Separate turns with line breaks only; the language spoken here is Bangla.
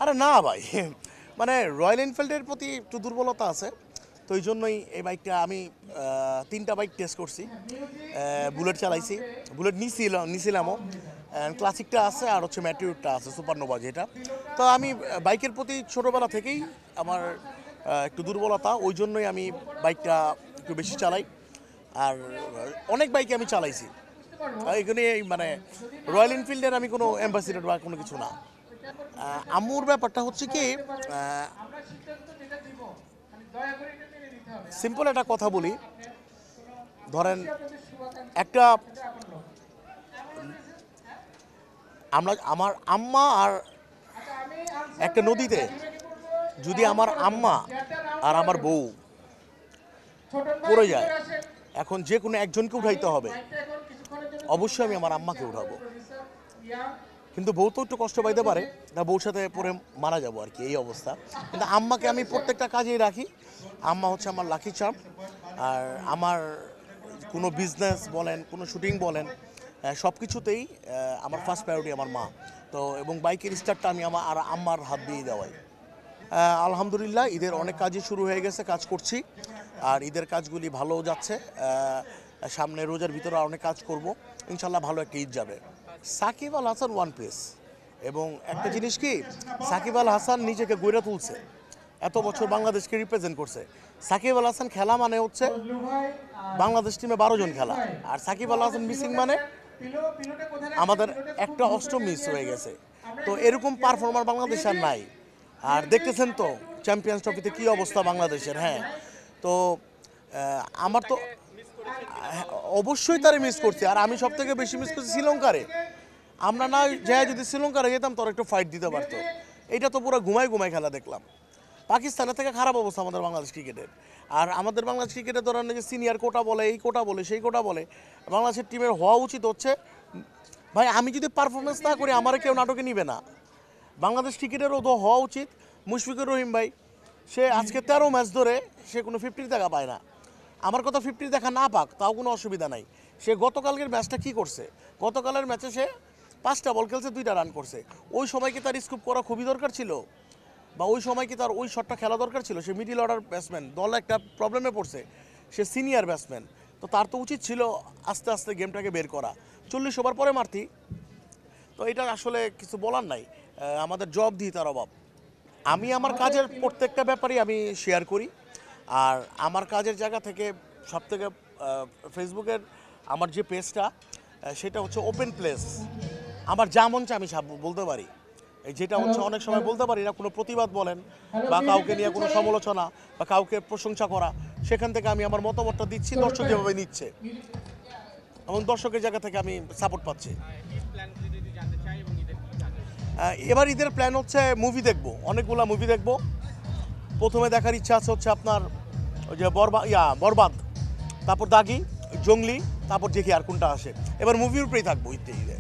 আরে না ভাই, মানে রয়্যাল এনফিল্ডের প্রতি একটু দুর্বলতা আছে, তো এই জন্যই এই বাইকটা আমি 3টা বাইক টেস্ট করছি। বুলেট চালাইছি, বুলেট নিছিলামও, ক্লাসিকটা আছে আর হচ্ছে ম্যাটিউরটা আছে, সুপারনোভা যেটা। তো আমি বাইকের প্রতি ছোটোবেলা থেকেই আমার একটু দুর্বলতা, ওই জন্যই আমি বাইকটা একটু বেশি চালাই। আর অনেক বাইকে আমি চালাইছি, এখানে মানে রয়্যাল এনফিল্ডের আমি কোনো অ্যাম্বাসিডার বা কোনো কিছু না। আম্মুর ব্যাপারটা হচ্ছে কি, সিম্পল একটা কথা বলি, ধরেন একটা আমার আম্মা আর একটা নদীতে যদি আমার আম্মা আর আমার বউ পড়ে যায়, এখন যে কোনো একজনকে উঠাইতে হবে, অবশ্যই আমি আমার আম্মাকে উঠাবো। কিন্তু বউ তো একটু কষ্ট পাইতে পারে, না বউর সাথে পরে মারা যাবো আর কি, এই অবস্থা। কিন্তু আম্মাকে আমি প্রত্যেকটা কাজেই রাখি, আম্মা হচ্ছে আমার লাকি চার্ম। আর আমার কোনো বিজনেস বলেন, কোনো শুটিং বলেন, সব কিছুতেই আমার ফার্স্ট প্রায়োরিটি আমার মা। তো এবং বাইকের স্টার্টটা আমি আমার আর আম্মার হাত দিয়েই দেওয়াই। আলহামদুলিল্লাহ ঈদের অনেক কাজই শুরু হয়ে গেছে, কাজ করছি, আর ঈদের কাজগুলি ভালো যাচ্ছে। সামনে রোজার ভিতরে অনেক কাজ করব, ইনশাল্লাহ ভালো একটা ঈদ যাবে। সাকিব আল হাসান ওয়ান পিস, এবং একটা জিনিস কি, সাকিব আল হাসান নিজেকে গড়ে তুলছে, এত বছর বাংলাদেশকে রিপ্রেজেন্ট করছে। সাকিব আল হাসান খেলা মানে হচ্ছে বাংলাদেশ টিমে 12 জন খেলা, আর সাকিব আল হাসান মিসিং মানে আমাদের একটা অষ্টম মিস হয়ে গেছে। তো এরকম পারফর্মার বাংলাদেশ আর নাই। আর দেখতেছেন তো চ্যাম্পিয়ন্স ট্রফিতে কী অবস্থা বাংলাদেশের। হ্যাঁ, তো আমার তো অবশ্যই তারে মিস করছি, আর আমি সব থেকে বেশি মিস করছি শ্রীলঙ্কারে। আমরা না যাই, যদি শ্রীলঙ্কারে যেতাম তোর একটু ফাইট দিতে পারতো। এটা তো পুরো ঘুমাই ঘুমাই দেখলাম। পাকিস্তানের থেকে খারাপ অবস্থা আমাদের বাংলাদেশ ক্রিকেটের। আর আমাদের বাংলাদেশ ক্রিকেটে ধরেন যে সিনিয়র কোটা বলে, এই কোটা বলে, সেই কোটা বলে, বাংলাদেশের টিমের হওয়া উচিত হচ্ছে, ভাই আমি যদি পারফরমেন্স না করি আমার কেউ নাটকে নিবে না। বাংলাদেশ ক্রিকেটেরও তো হওয়া উচিত। মুশফিকুর রহিম ভাই, সে আজকে 13 ম্যাচ ধরে সে কোনো 50 টাকা পায় না। আমার কথা 50 দেখা না পাক, তাও কোনো অসুবিধা নাই। সে গতকালকের ম্যাচটা কি করছে, গতকালের ম্যাচে সে 5টা বল খেলছে, 2টা রান করছে। ওই সময় কি তার স্কুপ করা খুবই দরকার ছিল, বা ওই সময় কি তার ওই শটটা খেলা দরকার ছিল? সে মিডিল অর্ডার ব্যাটসম্যান, দল একটা প্রবলেমে পড়ছে, সে সিনিয়র ব্যাটসম্যান, তো তার তো উচিত ছিল আস্তে আস্তে গেমটাকে বের করা। 40 ওভার পরে মারতি। তো এটা আসলে কিছু বলার নাই, আমাদের জব দিই তার অভাব। আমি আমার কাজের প্রত্যেকটা ব্যাপারই আমি শেয়ার করি, আর আমার কাজের জায়গা থেকে সবথেকে ফেসবুকের আমার যে পেজটা, সেটা হচ্ছে ওপেন প্লেস। আমার যা মন চায় আমি বলতে পারি, যেটা হচ্ছে অনেক সময় বলতে পারি না, কোনো প্রতিবাদ বলেন বা কাউকে নিয়ে কোনো সমালোচনা বা কাউকে প্রশংসা করা, সেখান থেকে আমি আমার মতামতটা দিচ্ছি, দর্শক যেভাবে নিচ্ছে, এবং দর্শকের জায়গা থেকে আমি সাপোর্ট পাচ্ছি। এবার ঈদের প্ল্যান হচ্ছে মুভি দেখবো, অনেকগুলো মুভি দেখবো। প্রথমে দেখার ইচ্ছা আছে হচ্ছে আপনার ওই যে বরবাদ, তারপর দাগি, জঙ্গলি, তারপর দেখি আর কোনটা আসে। এবার মুভির উপরেই থাকবো ঈদে।